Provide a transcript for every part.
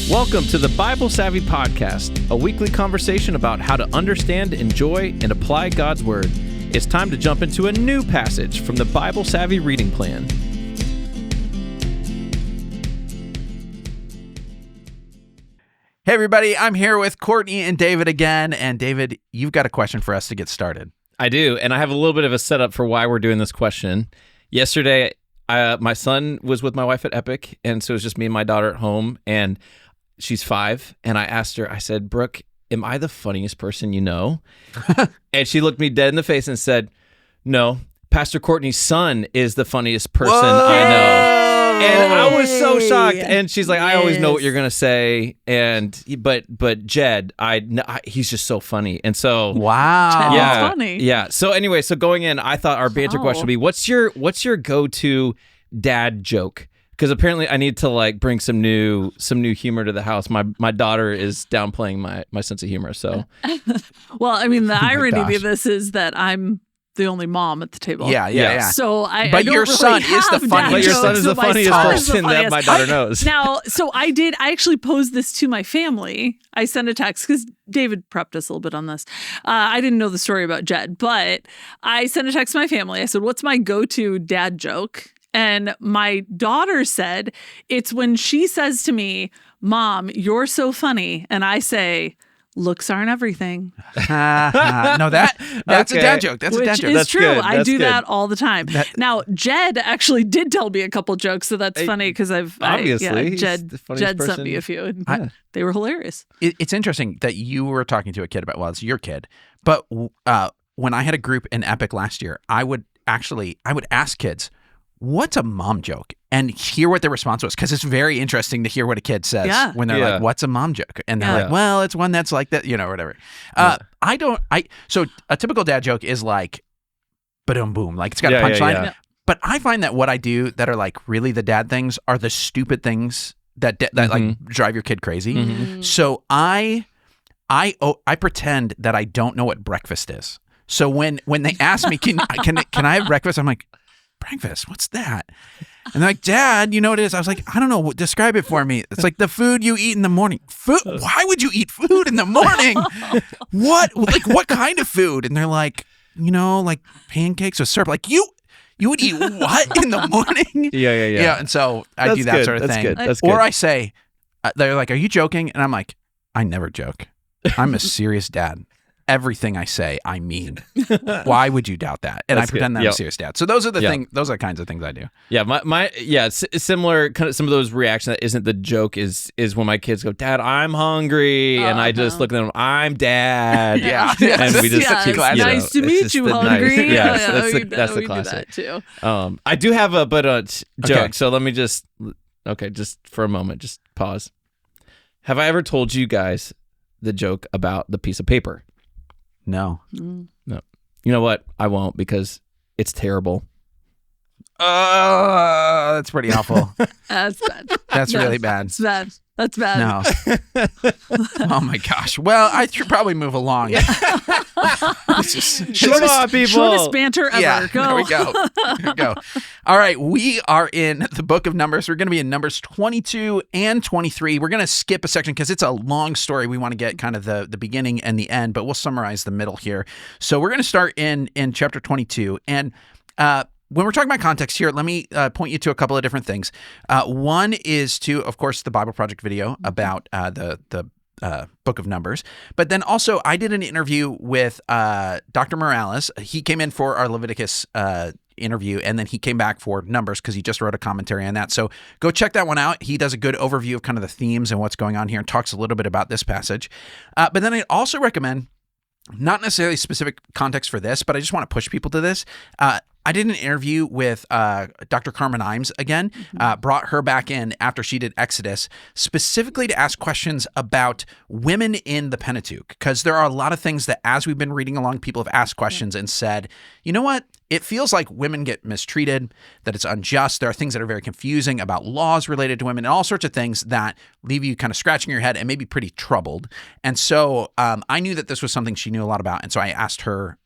Welcome to the Bible Savvy Podcast, a weekly conversation about how to understand, enjoy, and apply God's Word. It's time to jump into a new passage from the Bible Savvy reading plan. Hey everybody, I'm here with Courtney and David again. And David, you've got a question for us to get started. I do, and I have a little bit of a setup for why we're doing this question. Yesterday, my son was with my wife at Epic, and so it was just me and my daughter at home, and she's 5, and I asked her, I said, Brooke, am I the funniest person you know? And she looked me dead in the face and said, no, Pastor Courtney's son is the funniest person I know. And I was so shocked. And she's like, I always know what you're going to say. But Jed, he's just so funny. And so, wow. Yeah, funny. Yeah. So anyway, so going in, I thought our banter question would be, what's your go-to dad joke? Because apparently I need to bring some new humor to the house. My daughter is downplaying my sense of humor. So, well, I mean, the irony of this is that I'm the only mom at the table. Yeah. So but your son is the funniest. But your son is the funniest person that my daughter knows. Now, so I actually posed this to my family. I sent a text because David prepped us a little bit on this. I didn't know the story about Jed, but I sent a text to my family. I said, what's my go-to dad joke? And my daughter said, it's when she says to me, Mom, you're so funny. And I say, looks aren't everything. No, that's a dad joke. That's a dad joke. Which is That's true. good. I do good. that all the time. Now, Jed actually did tell me a couple jokes, so that's funny because obviously Jed the funniest sent person. me a few, and they were hilarious. It's interesting that you were talking to a kid about, well, it's your kid. But when I had a group in Epic last year, I would ask kids, what's a mom joke? And hear what their response was, because it's very interesting to hear what a kid says when they're like, what's a mom joke? And they're like, well, it's one that's like that, whatever. So a typical dad joke is like, ba-dum boom, like it's got a punchline. Yeah. But I find that what I do that are like really the dad things are the stupid things that like drive your kid crazy. Mm-hmm. So I pretend that I don't know what breakfast is. So when they ask me, can I have breakfast? I'm like, breakfast? What's that? And they're like, Dad, you know what it is? I was like, I don't know. Describe it for me. It's like the food you eat in the morning. Food? Why would you eat food in the morning? What? Like what kind of food? And they're like, like pancakes or syrup. Like you would eat what in the morning? Yeah. And so I do that sort of thing. That's or good. I say, they're like, are you joking? And I'm like, I never joke. I'm a serious dad. Everything I say, I mean. Why would you doubt that? And That's I pretend good. that I'm a serious dad. So those are the things. Those are the kinds of things I do. Yeah, similar kind of some of those reactions that isn't the joke is when my kids go, Dad, I'm hungry, and I just look at them, I'm Dad. And we just keep nice to meet you, hungry. Yes, that's the we classic. do that too. I do have a joke. Okay. So let me just for a moment, just pause. Have I ever told you guys the joke about the piece of paper? No. No. You know what? I won't, because it's terrible. That's pretty awful. That's bad. That's really bad. That's bad. That's bad. No. Oh my gosh. Well, I should probably move along. Shortest banter ever. Yeah, Go. There we go. All right, we are in the book of Numbers. We're going to be in Numbers 22 and 23. We're going to skip a section because it's a long story. We want to get kind of the beginning and the end, but we'll summarize the middle here. So we're going to start in chapter 22. And when we're talking about context here, let me point you to a couple of different things. One is to, of course, the Bible Project video about the book of Numbers. But then also, I did an interview with Dr. Morales. He came in for our Leviticus interview, and then he came back for Numbers because he just wrote a commentary on that. So go check that one out. He does a good overview of kind of the themes and what's going on here and talks a little bit about this passage. But then I also recommend, not necessarily specific context for this, but I just want to push people to this. I did an interview with Dr. Carmen Imes again, brought her back in after she did Exodus, specifically to ask questions about women in the Pentateuch, because there are a lot of things that as we've been reading along, people have asked questions and said, you know what? It feels like women get mistreated, that it's unjust. There are things that are very confusing about laws related to women and all sorts of things that leave you kind of scratching your head and maybe pretty troubled. And so I knew that this was something she knew a lot about. And so I asked her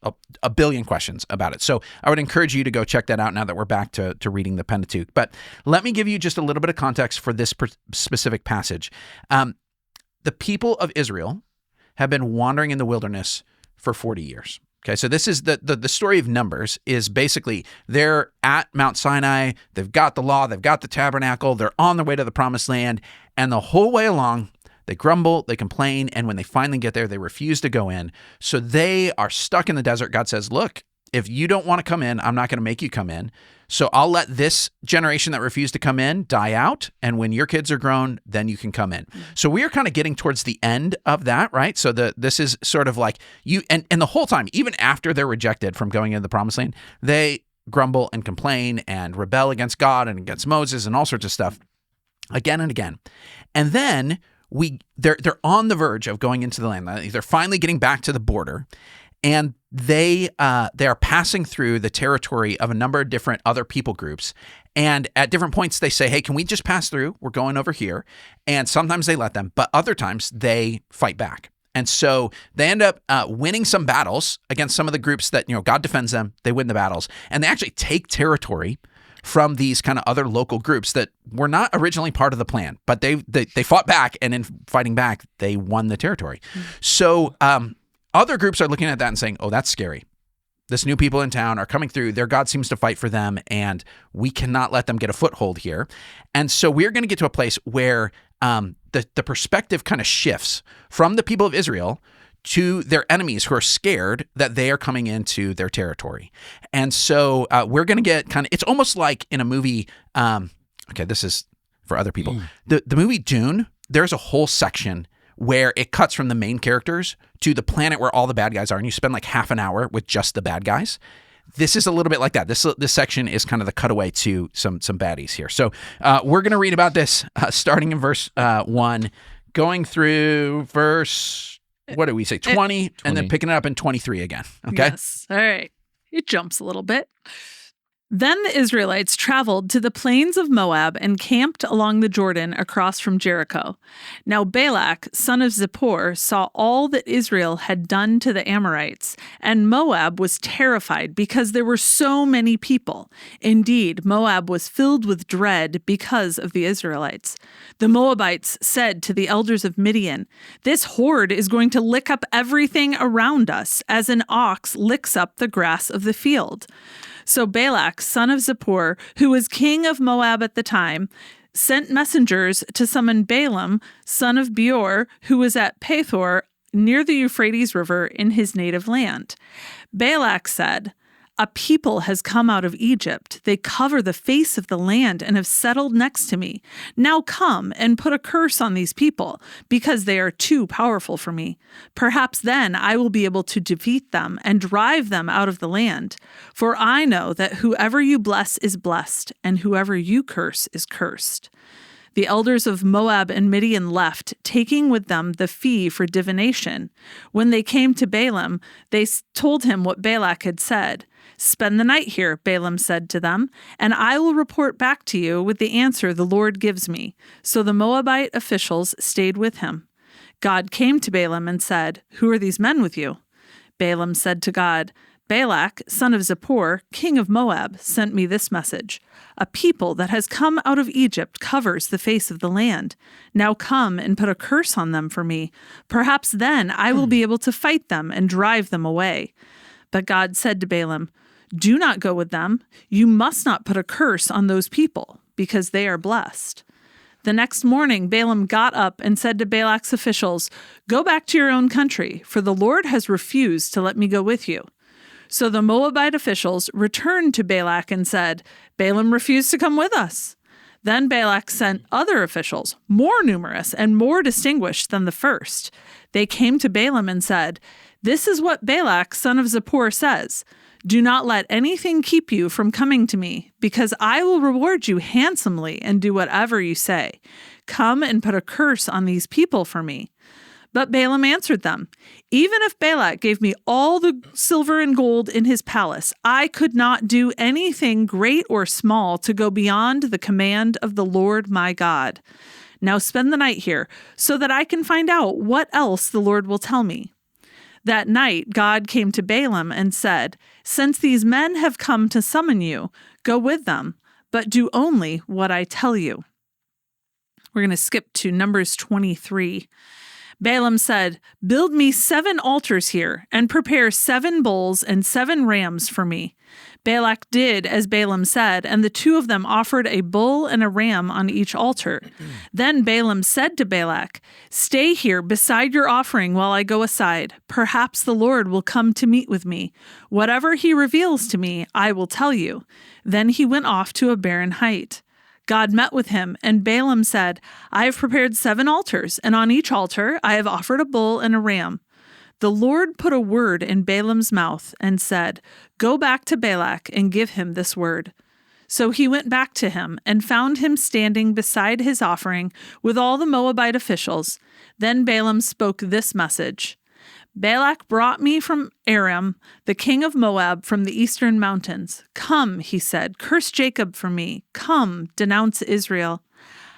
a billion questions about it. So I would encourage encourage you to go check that out now that we're back to reading the Pentateuch. But let me give you just a little bit of context for this specific passage. The people of Israel have been wandering in the wilderness for 40 years. Okay, so this is the story of Numbers is basically they're at Mount Sinai, they've got the law, they've got the tabernacle, they're on their way to the promised land, and the whole way along, they grumble, they complain, and when they finally get there, they refuse to go in. So they are stuck in the desert. God says, look, if you don't want to come in, I'm not going to make you come in. So I'll let this generation that refused to come in die out. And when your kids are grown, then you can come in. So we are kind of getting towards the end of that, right? So this is sort of like you, and the whole time, even after they're rejected from going into the promised land, they grumble and complain and rebel against God and against Moses and all sorts of stuff again and again. And then they're on the verge of going into the land. They're finally getting back to the border. And they are passing through the territory of a number of different other people groups. And at different points, they say, hey, can we just pass through? We're going over here. And sometimes they let them, but other times they fight back. And so they end up winning some battles against some of the groups that, God defends them. They win the battles. And they actually take territory from these kind of other local groups that were not originally part of the plan, but they fought back. And in fighting back, they won the territory. So, other groups are looking at that and saying, oh, that's scary. This new people in town are coming through. Their God seems to fight for them, and we cannot let them get a foothold here. And so we're going to get to a place where the perspective kind of shifts from the people of Israel to their enemies who are scared that they are coming into their territory. And so we're going to get it's almost like in a movie, okay, this is for other people. The movie Dune, there's a whole section where it cuts from the main characters to the planet where all the bad guys are, and you spend like half an hour with just the bad guys. This is a little bit like that. This section is kind of the cutaway to some baddies here. So we're going to read about this starting in verse 1, going through verse, what did we say, 20, and then picking it up in 23 again. Okay? Yes. All right. It jumps a little bit. Then the Israelites traveled to the plains of Moab and camped along the Jordan across from Jericho. Now Balak, son of Zippor, saw all that Israel had done to the Amorites, and Moab was terrified because there were so many people. Indeed, Moab was filled with dread because of the Israelites. The Moabites said to the elders of Midian, "This horde is going to lick up everything around us, as an ox licks up the grass of the field." So Balak, son of Zippor, who was king of Moab at the time, sent messengers to summon Balaam, son of Beor, who was at Pethor near the Euphrates River in his native land. Balak said, "A people has come out of Egypt. They cover the face of the land and have settled next to me. Now come and put a curse on these people, because they are too powerful for me. Perhaps then I will be able to defeat them and drive them out of the land. For I know that whoever you bless is blessed, and whoever you curse is cursed." The elders of Moab and Midian left, taking with them the fee for divination. When they came to Balaam, they told him what Balak had said. "Spend the night here," Balaam said to them, "and I will report back to you with the answer the Lord gives me." So the Moabite officials stayed with him. God came to Balaam and said, "Who are these men with you?" Balaam said to God, "Balak, son of Zippor, king of Moab, sent me this message. A people that has come out of Egypt covers the face of the land. Now come and put a curse on them for me. Perhaps then I will be able to fight them and drive them away." But God said to Balaam, "Do not go with them. You must not put a curse on those people, because they are blessed." The next morning, Balaam got up and said to Balak's officials, "Go back to your own country, for the Lord has refused to let me go with you." So the Moabite officials returned to Balak and said, "Balaam refused to come with us." Then Balak sent other officials, more numerous and more distinguished than the first. They came to Balaam and said, "This is what Balak, son of Zippor, says. Do not let anything keep you from coming to me, because I will reward you handsomely and do whatever you say. Come and put a curse on these people for me." But Balaam answered them, "Even if Balak gave me all the silver and gold in his palace, I could not do anything great or small to go beyond the command of the Lord my God. Now spend the night here, so that I can find out what else the Lord will tell me." That night, God came to Balaam and said, "Since these men have come to summon you, go with them, but do only what I tell you." We're going to skip to Numbers 23. Balaam said, "Build me 7 altars here, and prepare 7 bulls and 7 rams for me." Balak did as Balaam said, and the 2 of them offered a bull and a ram on each altar. Then Balaam said to Balak, "Stay here beside your offering while I go aside. Perhaps the Lord will come to meet with me. Whatever he reveals to me, I will tell you." Then he went off to a barren height. God met with him, and Balaam said, "I have prepared 7 altars, and on each altar I have offered a bull and a ram." The Lord put a word in Balaam's mouth and said, "Go back to Balak and give him this word." So he went back to him and found him standing beside his offering with all the Moabite officials. Then Balaam spoke this message: "Balak brought me from Aram, the king of Moab, from the eastern mountains. Come," he said, "curse Jacob for me. Come, denounce Israel."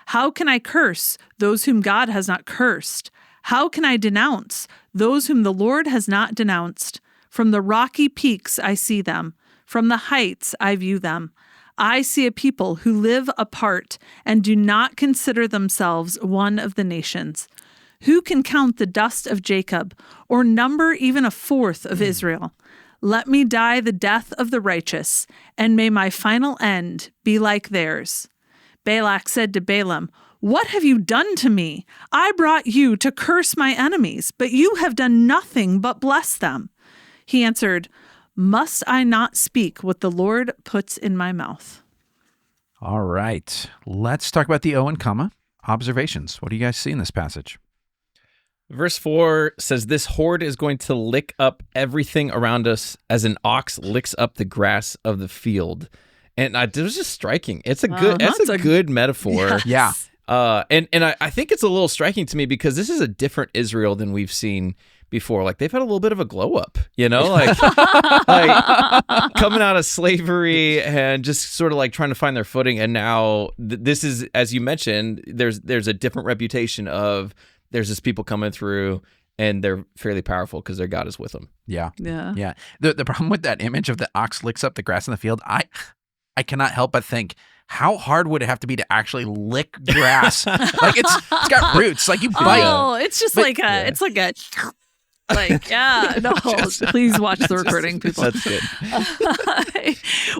How can I curse those whom God has not cursed? How can I denounce those whom the Lord has not denounced? From the rocky peaks I see them. From the heights I view them. I see a people who live apart and do not consider themselves one of the nations. Who can count the dust of Jacob, or number even a fourth of Israel? Let me die the death of the righteous, and may my final end be like theirs. Balak said to Balaam, "What have you done to me? I brought you to curse my enemies, but you have done nothing but bless them." He answered, "Must I not speak what the Lord puts in my mouth?" All right. Let's talk about the O and comma observations. What do you guys see in this passage? Verse 4 says, "This horde is going to lick up everything around us as an ox licks up the grass of the field." And it was just striking. It's a good, that's a good metaphor. Yes. Yeah. And I think it's a little striking to me because this is a different Israel than we've seen before. Like, they've had a little bit of a glow up, like coming out of slavery and just sort of like trying to find their footing. And now this is, as you mentioned, there's a different reputation of there's this people coming through and they're fairly powerful because their God is with them. Yeah. Yeah. Yeah. The problem with that image of the ox licks up the grass in the field, I cannot help but think, how hard would it have to be to actually lick grass? Like it's got roots. Like you bite. Oh, it's just it's like a no. Please watch the recording, people. That's good.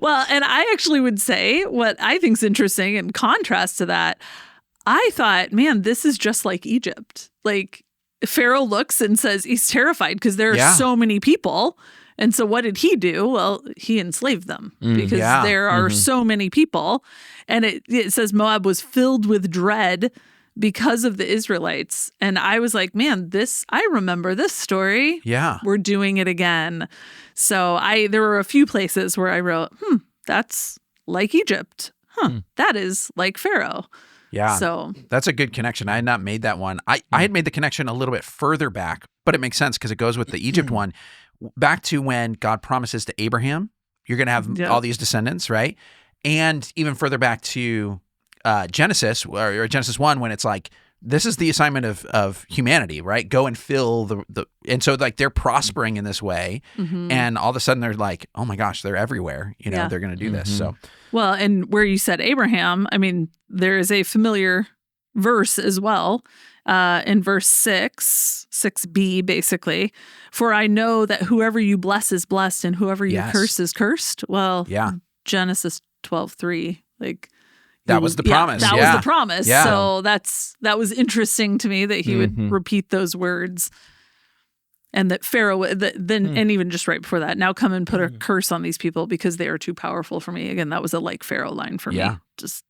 Well, and I actually would say what I think is interesting in contrast to that. I thought, man, this is just like Egypt. Like Pharaoh looks and says he's terrified because there are so many people. And so what did he do? Well, he enslaved them because there are so many people. And it says Moab was filled with dread because of the Israelites. And I was like, man, I remember this story. Yeah. We're doing it again. So there were a few places where I wrote, that's like Egypt. That is like Pharaoh. Yeah. So that's a good connection. I had not made that one. I had made the connection a little bit further back, but it makes sense because it goes with the Egypt one. Back to when God promises to Abraham, you're going to have all these descendants, right? And even further back to Genesis, or Genesis 1, when it's like, this is the assignment of humanity, right? Go and fill the and so like they're prospering in this way, and all of a sudden they're like, oh my gosh, they're everywhere. They're going to do this. So well, and where you said Abraham, I mean, there is a familiar verse as well. In verse 6b, basically, "For I know that whoever you bless is blessed and whoever you curse is cursed." Well, Genesis 12:3, like that was the promise. That was the promise. Yeah. So that was interesting to me that he would repeat those words. And that Pharaoh, and even just right before that, "Now come and put a curse on these people because they are too powerful for me." Again, that was a like Pharaoh line for me. Just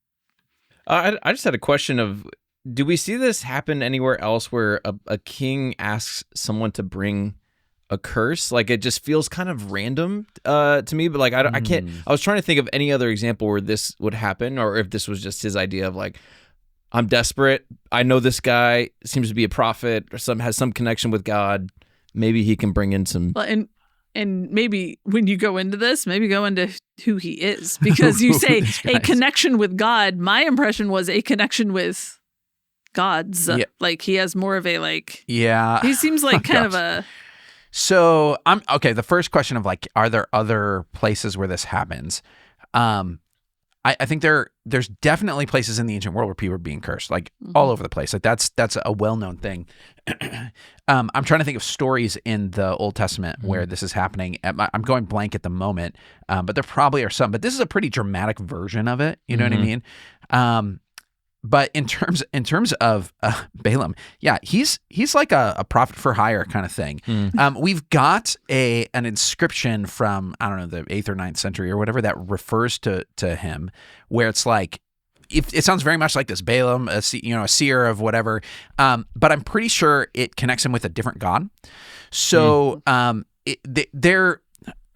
I just had a question of, do we see this happen anywhere else where a king asks someone to bring a curse? Like, it just feels kind of random to me, but like I can't. I was trying to think of any other example where this would happen, or if this was just his idea of like, I'm desperate. I know this guy seems to be a prophet or has some connection with God. Maybe he can bring in some. Well, and maybe when you go into this, maybe go into who he is, because you say a connection with God. My impression was a connection with gods. Like he has more of a he seems like kind of a So I'm okay. The first question of like, are there other places where this happens? I think there's definitely places in the ancient world where people are being cursed, like all over the place. Like that's a well-known thing. I'm trying to think of stories in the Old Testament where this is happening. I'm going blank at the moment, but there probably are some. But this is a pretty dramatic version of it. You know what I mean? But in terms of Balaam, yeah, he's like a prophet for hire kind of thing. We've got an inscription from, I don't know, the 8th or 9th century or whatever that refers to him, where it's like, it sounds very much like this Balaam, a seer of whatever. But I'm pretty sure it connects him with a different god. So they're.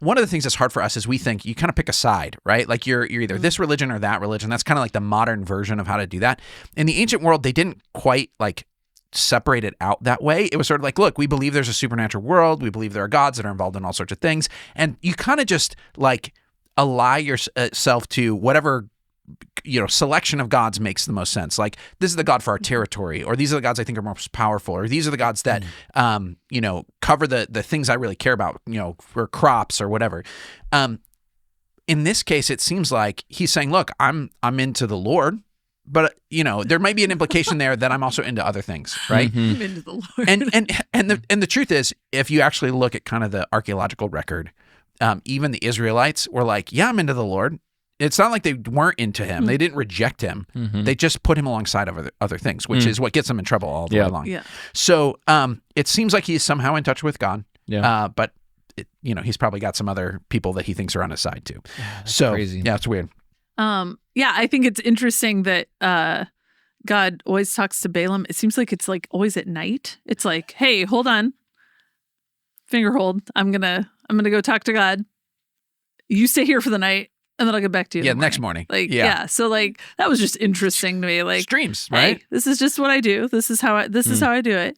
One of the things that's hard for us is we think you kind of pick a side, right? Like you're either this religion or that religion. That's kind of like the modern version of how to do that. In the ancient world, they didn't quite like separate it out that way. It was sort of like, look, we believe there's a supernatural world. We believe there are gods that are involved in all sorts of things. And you kind of just like ally yourself to whatever selection of gods makes the most sense. Like, this is the god for our territory, or these are the gods I think are most powerful, or these are the gods that, cover the things I really care about, for crops or whatever. In this case, it seems like he's saying, look, I'm into the Lord, but there might be an implication there that I'm also into other things, right? I'm into the Lord. And the truth is, if you actually look at kind of the archaeological record, even the Israelites were like, yeah, I'm into the Lord. It's not like they weren't into him. They didn't reject him. They just put him alongside of other things, which is what gets them in trouble all the way along. Yeah. So it seems like he's somehow in touch with God. Yeah. But he's probably got some other people that he thinks are on his side too. That's so crazy. Yeah, it's weird. Yeah, I think it's interesting that God always talks to Balaam. It seems like it's like always at night. It's like, hey, hold on, finger hold. I'm gonna go talk to God. You stay here for the night. And then I'll get back to you. Yeah, next morning. Like, yeah. So like that was just interesting to me. Like, streams, right? Hey, this is just what I do. This is how I do it.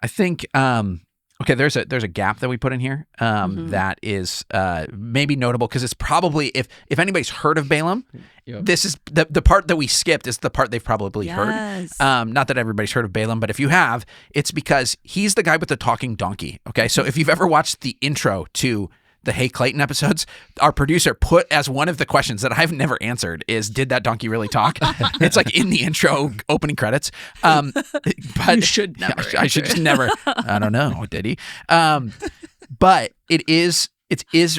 I think okay, there's a gap that we put in here that is maybe notable because it's probably if anybody's heard of Balaam, this is the part that we skipped is the part they've probably heard. Not that everybody's heard of Balaam, but if you have, it's because he's the guy with the talking donkey. Okay, so if you've ever watched the intro to the Hey Clayton episodes, our producer put as one of the questions that I've never answered is, did that donkey really talk? It's like in the intro opening credits. But you should never. I should just never. I don't know. Did he? But it is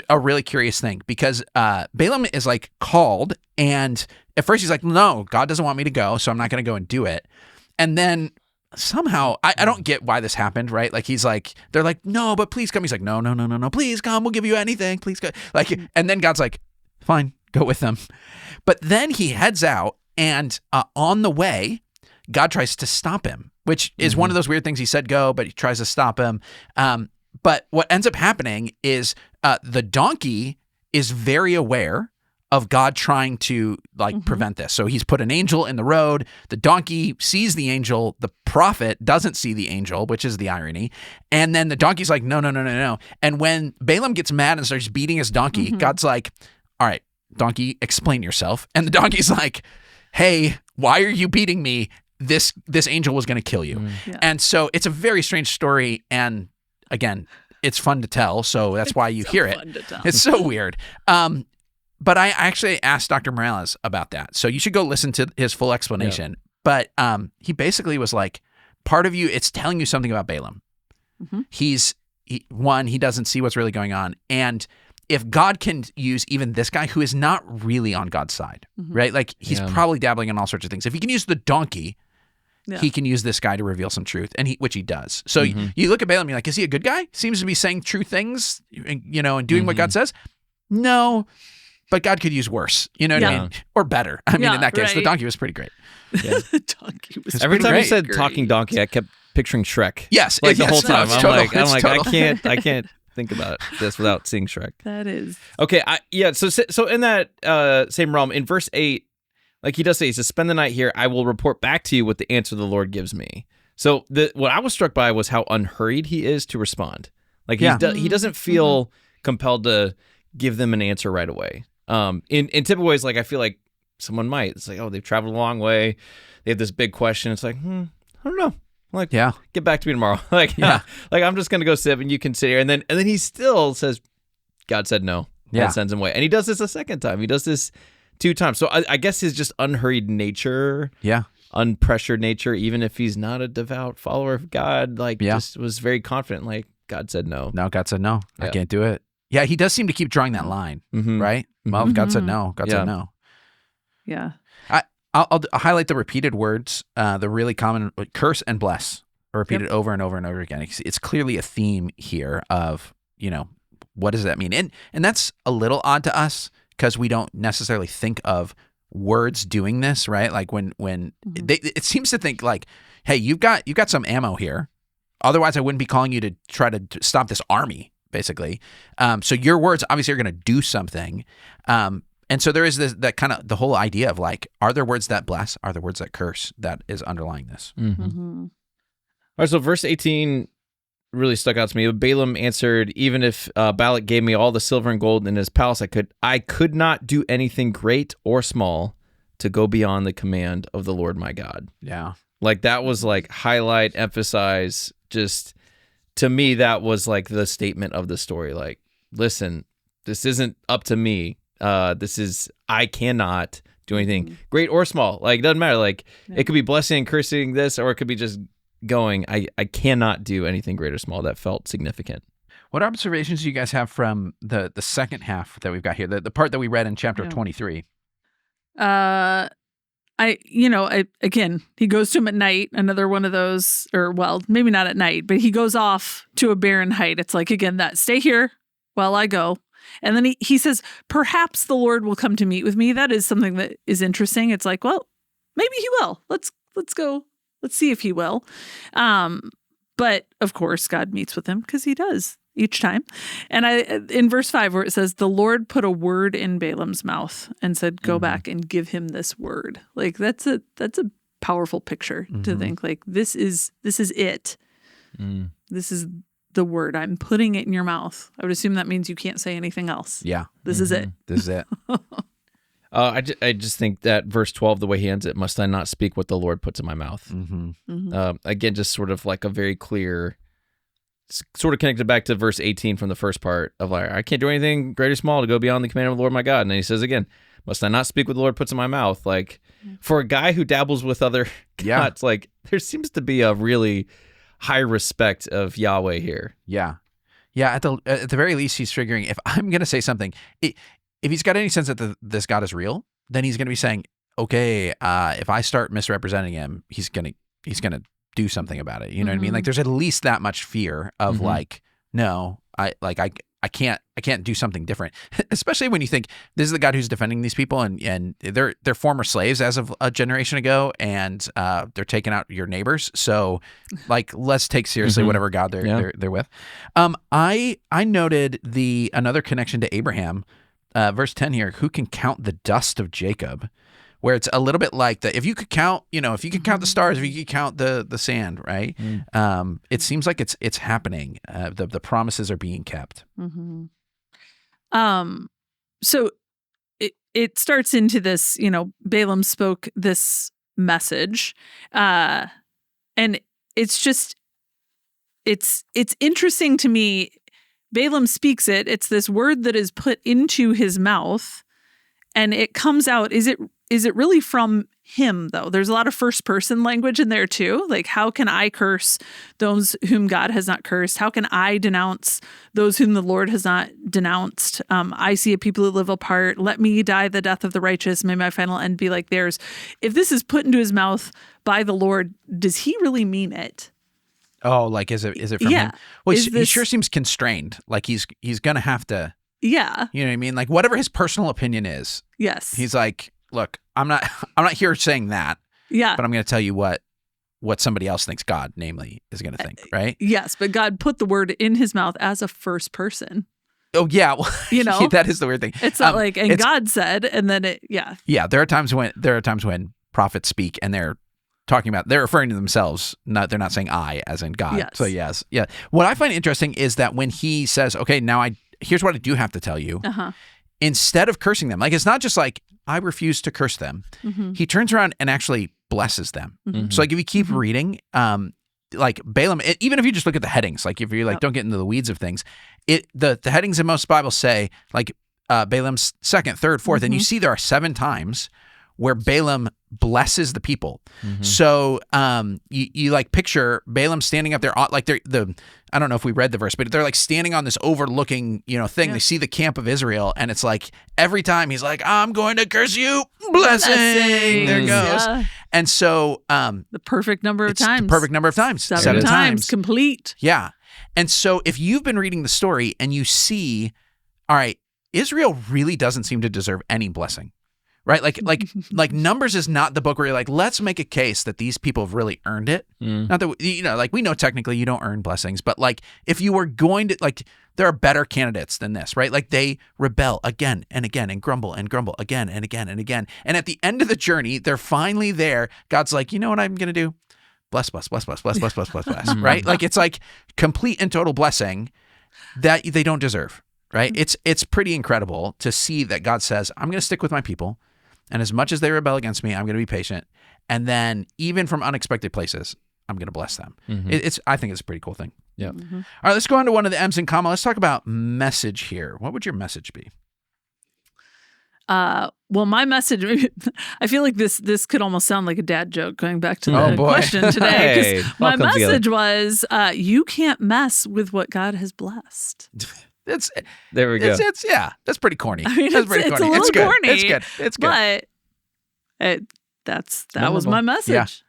a really curious thing because Balaam is like called, and at first he's like, no, God doesn't want me to go, so I'm not going to go and do it. And then somehow, I don't get why this happened, right? Like they're like, no, but please come. He's like, no, please come. We'll give you anything. Please go. Like, and then God's like, fine, go with them. But then he heads out, and on the way, God tries to stop him, which is one of those weird things. He said go, but he tries to stop him. But what ends up happening is the donkey is very aware of God trying to prevent this. So he's put an angel in the road. The donkey sees the angel. The prophet doesn't see the angel, which is the irony. And then the donkey's like, no. And when Balaam gets mad and starts beating his donkey, God's like, all right, donkey, explain yourself. And the donkey's like, hey, why are you beating me? This angel was going to kill you. Yeah. And so it's a very strange story. And again, it's fun to tell. So that's why you hear it. It's so weird. But I actually asked Dr. Morales about that. So you should go listen to his full explanation. But he basically was like, part of you, it's telling you something about Balaam. He doesn't see what's really going on. And if God can use even this guy who is not really on God's side, right? Like he's probably dabbling in all sorts of things. If he can use the donkey, he can use this guy to reveal some truth, and which he does. So you look at Balaam, you're like, is he a good guy? Seems to be saying true things, and doing what God says. No. But God could use worse, you know what I mean? Or better. I mean, in that case, the donkey was pretty great. Yeah. The donkey was Every time great. you said talking donkey, I kept picturing Shrek. Yes. Like the whole time. No, I'm like, I can't think about this without seeing Shrek. That is. Okay. So in that same realm, in verse 8, like he does say, he says, spend the night here. I will report back to you what the answer the Lord gives me. So what I was struck by was how unhurried he is to respond. Like he doesn't feel compelled to give them an answer right away. In typical ways, like I feel like someone might. It's like, oh, they've traveled a long way. They have this big question. It's like, I don't know. Like, Yeah. get back to me tomorrow. Like, Yeah. like I'm just gonna go sit and you can sit here. And then he still says, God said no. Yeah. And sends him away. And he does this a second time. He does this 2 times. So I guess his just unhurried nature, Yeah. unpressured nature, even if he's not a devout follower of God, like just was very confident. Like, God said no. No, God said no. I Yeah. can't do it. Yeah, he does seem to keep drawing that line, Mhm. right? Well, if God said no. God Yeah. said no. Yeah. I'll highlight the repeated words, the really common curse and bless are repeated over and over and over again. It's clearly a theme here of, what does that mean? And that's a little odd to us because we don't necessarily think of words doing this, right? Like when it seems to think like, hey, you've got some ammo here. Otherwise, I wouldn't be calling you to try to stop this army, basically. So your words obviously are going to do something. And so there is that kind of the whole idea of like, are there words that bless? Are there words that curse? That is underlying this. Mm-hmm. All right, so verse 18 really stuck out to me. Balaam answered, even if Balak gave me all the silver and gold in his palace, I could not do anything great or small to go beyond the command of the Lord my God. Yeah. Like that was like highlight, emphasize, just to me, that was like the statement of the story. Like, listen, this isn't up to me. I cannot do anything great or small. Like, it doesn't matter. Like, it could be blessing and cursing this, or it could be just going. I cannot do anything great or small. That felt significant. What observations do you guys have from the second half that we've got here? The part that we read in chapter 23. Again, he goes to him at night, another one of those, or well, maybe not at night, but he goes off to a barren height. It's like, again, that stay here while I go. And then he says, perhaps the Lord will come to meet with me. That is something that is interesting. It's like, well, maybe he will. Let's go. Let's see if he will. But of course, God meets with him because he does each time. And in verse 5, where it says, the Lord put a word in Balaam's mouth and said, go back and give him this word. Like that's a powerful picture to think like, this is it. This is the word. I'm putting it in your mouth. I would assume that means you can't say anything else. Yeah. This is it. This is it. I just think that verse 12, the way he ends it, must I not speak what the Lord puts in my mouth? Again, just sort of like a very clear, sort of connected back to verse 18 from the first part of like, I can't do anything great or small to go beyond the command of the Lord my God. And then he says again, must I not speak what the Lord puts in my mouth? Like for a guy who dabbles with other gods, like there seems to be a really high respect of Yahweh here. Yeah. Yeah. At the very least, he's figuring if I'm going to say something, if he's got any sense that this God is real, then he's going to be saying, okay, if I start misrepresenting him, he's going to do something about it. You know what I mean? Like there's at least that much fear of like, no, I can't do something different, especially when you think this is the God who's defending these people and they're former slaves as of a generation ago, and they're taking out your neighbors. So like, let's take seriously whatever God they're with. I noted another connection to Abraham, verse 10 here, who can count the dust of Jacob, where it's a little bit like if you could count, if you could count the stars, if you could count the sand, right? It seems like it's happening. The promises are being kept. So it starts into this, Balaam spoke this message, and it's just, it's interesting to me. Balaam speaks it. It's this word that is put into his mouth, and it comes out. Is it really from him, though? There's a lot of first person language in there, too. Like, how can I curse those whom God has not cursed? How can I denounce those whom the Lord has not denounced? I see a people who live apart. Let me die the death of the righteous. May my final end be like theirs. If this is put into his mouth by the Lord, does he really mean it? Oh, like, is it from him? Well, he sure seems constrained. Like he's going to have to. Yeah. You know what I mean? Like, whatever his personal opinion is. Yes. He's like, look, I'm not here saying that. Yeah. But I'm going to tell you what somebody else thinks God, namely, is going to think, right? Yes, but God put the word in his mouth as a first person. Oh, yeah. Well, that is the weird thing. It's not like, and God said, and then it, yeah. Yeah, there are times when prophets speak and they're talking about, they're referring to themselves, they're not saying I as in God. Yes. So yes. Yeah. What I find interesting is that when he says, okay, now here's what I do have to tell you. Instead of cursing them, like, it's not just like, I refuse to curse them. He turns around and actually blesses them. So like, if you keep reading, like Balaam, even if you just look at the headings, like if you like don't get into the weeds of things, the headings in most Bibles say like Balaam's second, third, fourth, and you see there are 7 times where Balaam blesses the people. So you like picture Balaam standing up there, like I don't know if we read the verse, but they're like standing on this overlooking, thing. They see the camp of Israel, and it's like every time he's like, I'm going to curse you, blessing. There it goes. Yeah. And so the perfect number of times. The perfect number of times. 7 times complete. Yeah. And so if you've been reading the story and you see, all right, Israel really doesn't seem to deserve any blessing. Right? Like Numbers is not the book where you're like, let's make a case that these people have really earned it. Not that, like we know technically you don't earn blessings, but like if you were going to, like, there are better candidates than this, right? Like they rebel again and again and grumble again and again and again. And at the end of the journey, they're finally there. God's like, you know what I'm going to do? Bless, right? Like it's like complete and total blessing that they don't deserve, right? It's pretty incredible to see that God says, I'm going to stick with my people. And as much as they rebel against me, I'm going to be patient. And then even from unexpected places, I'm going to bless them. I think it's a pretty cool thing. Yeah. All right, let's go on to one of the M's in comma. Let's talk about message here. What would your message be? Well, my message, I feel like this could almost sound like a dad joke going back to the question today. Because my message was, you can't mess with what God has blessed. There we go. That's pretty corny. I mean, that's pretty corny. It's a little corny. It's good. But that was my message.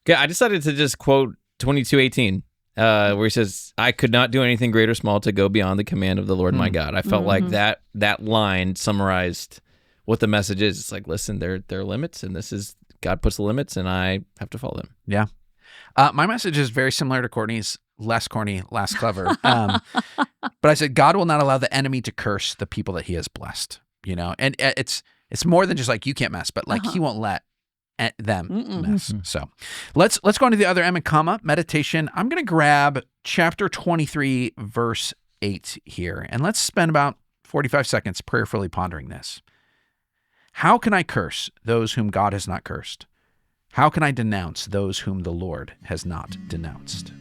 Yeah, I decided to just quote 22:18, where he says, "I could not do anything great or small to go beyond the command of the Lord my God." I felt like that line summarized what the message is. It's like, listen, there are limits, and this is God puts the limits, and I have to follow them. Yeah. My message is very similar to Courtney's. Less corny, less clever. But I said, God will not allow the enemy to curse the people that he has blessed, and it's more than just like, you can't mess, but like he won't let them mess. So let's go into the other M and comma, meditation. I'm going to grab chapter 23, verse 8 here, and let's spend about 45 seconds prayerfully pondering this. How can I curse those whom God has not cursed? How can I denounce those whom the Lord has not denounced?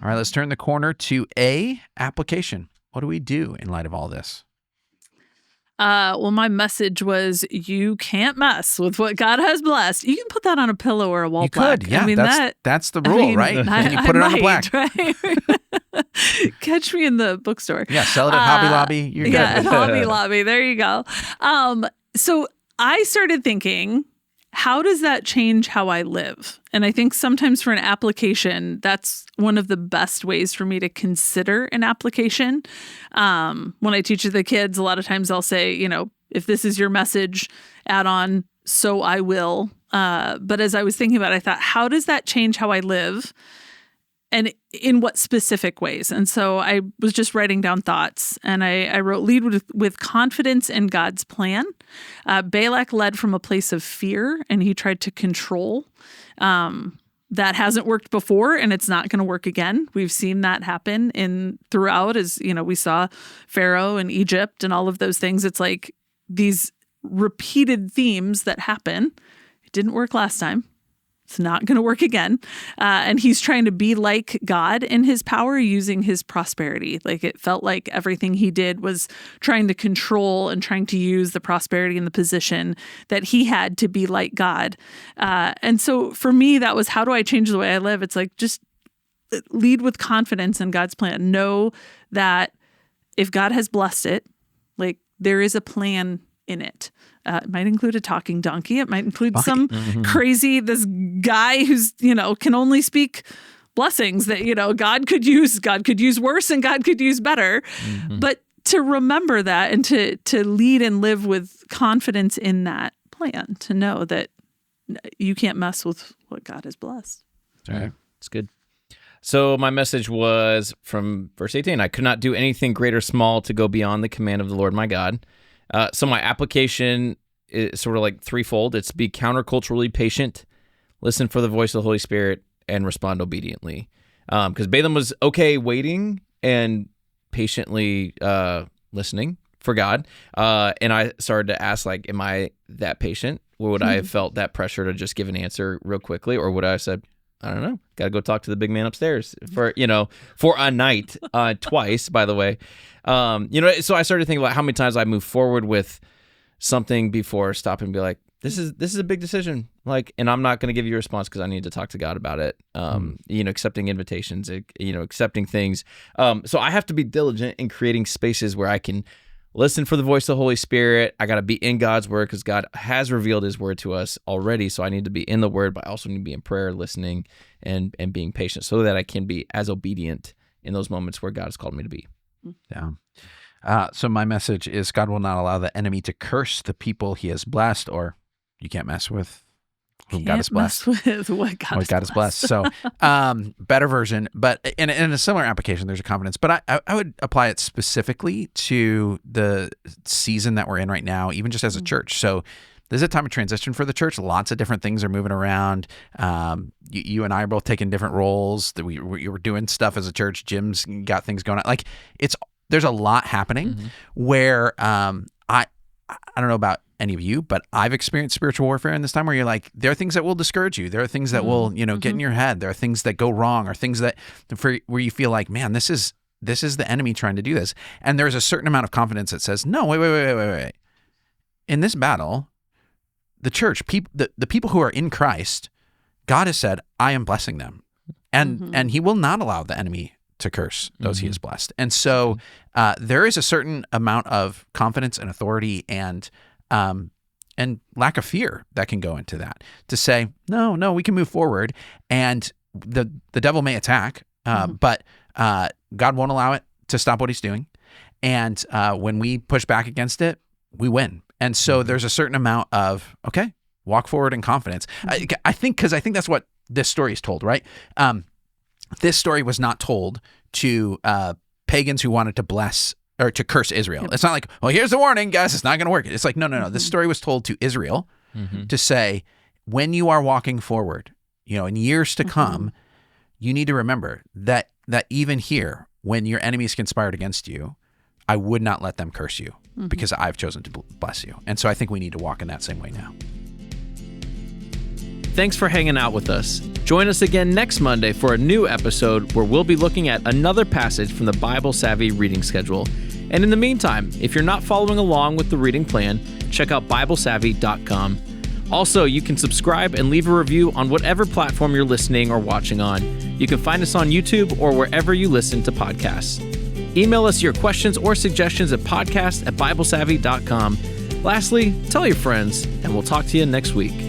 All right, let's turn the corner to A, application. What do we do in light of all this? Well, my message was, you can't mess with what God has blessed. You can put that on a pillow or a wall plaque. You could, yeah. That's the rule, right? And you put it on a plaque. Right? Catch me in the bookstore. Yeah, sell it at Hobby Lobby. You're good. Yeah, at Hobby Lobby. There you go. So I started thinking, how does that change how I live? And I think sometimes for an application, that's one of the best ways for me to consider an application. When I teach the kids, a lot of times I'll say, if this is your message, add on, so I will. But as I was thinking about it, I thought, how does that change how I live? And in what specific ways? And so I was just writing down thoughts, and I wrote, lead with confidence in God's plan. Balak led from a place of fear, and he tried to control. That hasn't worked before, and it's not going to work again. We've seen that happen throughout, as we saw Pharaoh and Egypt and all of those things. It's like these repeated themes that happen. It didn't work last time. It's not going to work again. And he's trying to be like God in his power using his prosperity. Like it felt like everything he did was trying to control and trying to use the prosperity and the position that he had to be like God. And so for me, that was, how do I change the way I live? It's like, just lead with confidence in God's plan. Know that if God has blessed it, like there is a plan in it. It might include a talking donkey. It might include some crazy, this guy who's, can only speak blessings that, God could use worse and God could use better. But to remember that and to lead and live with confidence in that plan, to know that you can't mess with what God has blessed. All right. It's good. So my message was from verse 18. I could not do anything great or small to go beyond the command of the Lord my God. So my application is sort of like threefold. It's be counterculturally patient, listen for the voice of the Holy Spirit, and respond obediently. Because Balaam was okay waiting and patiently listening for God. And I started to ask, am I that patient? Or would I have felt that pressure to just give an answer real quickly? Or would I have said, I don't know, got to go talk to the big man upstairs for a night, twice, by the way. So I started thinking about how many times I move forward with something before stopping and be like, this is a big decision. And I'm not going to give you a response because I need to talk to God about it. Accepting invitations, accepting things. So I have to be diligent in creating spaces where I can listen for the voice of the Holy Spirit. I got to be in God's word because God has revealed his word to us already. So I need to be in the word, but I also need to be in prayer, listening and being patient so that I can be as obedient in those moments where God has called me to be. Yeah. So my message is God will not allow the enemy to curse the people he has blessed, or you can't mess with whom God has blessed. With what God has blessed. So better version, but in a similar application, there's a confidence. But I would apply it specifically to the season that we're in right now, even just as a church. So this is a time of transition for the church. Lots of different things are moving around. You and I are both taking different roles. We were doing stuff as a church. Jim's got things going on. There's a lot happening where I don't know about any of you, but I've experienced spiritual warfare in this time where you're like, there are things that will discourage you. There are things that will, get in your head. There are things that go wrong, or things where you feel like, man, this is the enemy trying to do this. And there's a certain amount of confidence that says, no, wait. In this battle, the church, the people who are in Christ, God has said, I am blessing them. And he will not allow the enemy to curse those he has blessed. And so there is a certain amount of confidence and authority and lack of fear that can go into that, to say, no, we can move forward. And the devil may attack, but God won't allow it to stop what he's doing. And when we push back against it, we win. And so there's a certain amount of, okay, walk forward in confidence. I think that's what this story is told, right? This story was not told to pagans who wanted to bless or to curse Israel. It's not like, well, here's the warning, guys, it's not going to work. It's like, no. This story was told to Israel to say, when you are walking forward, in years to come, you need to remember that even here, when your enemies conspired against you, I would not let them curse you because I've chosen to bless you. And so I think we need to walk in that same way now. Thanks for hanging out with us. Join us again next Monday for a new episode where we'll be looking at another passage from the Bible Savvy reading schedule. And in the meantime, if you're not following along with the reading plan, check out BibleSavvy.com. Also, you can subscribe and leave a review on whatever platform you're listening or watching on. You can find us on YouTube or wherever you listen to podcasts. Email us your questions or suggestions at podcast@BibleSavvy.com. Lastly, tell your friends, and we'll talk to you next week.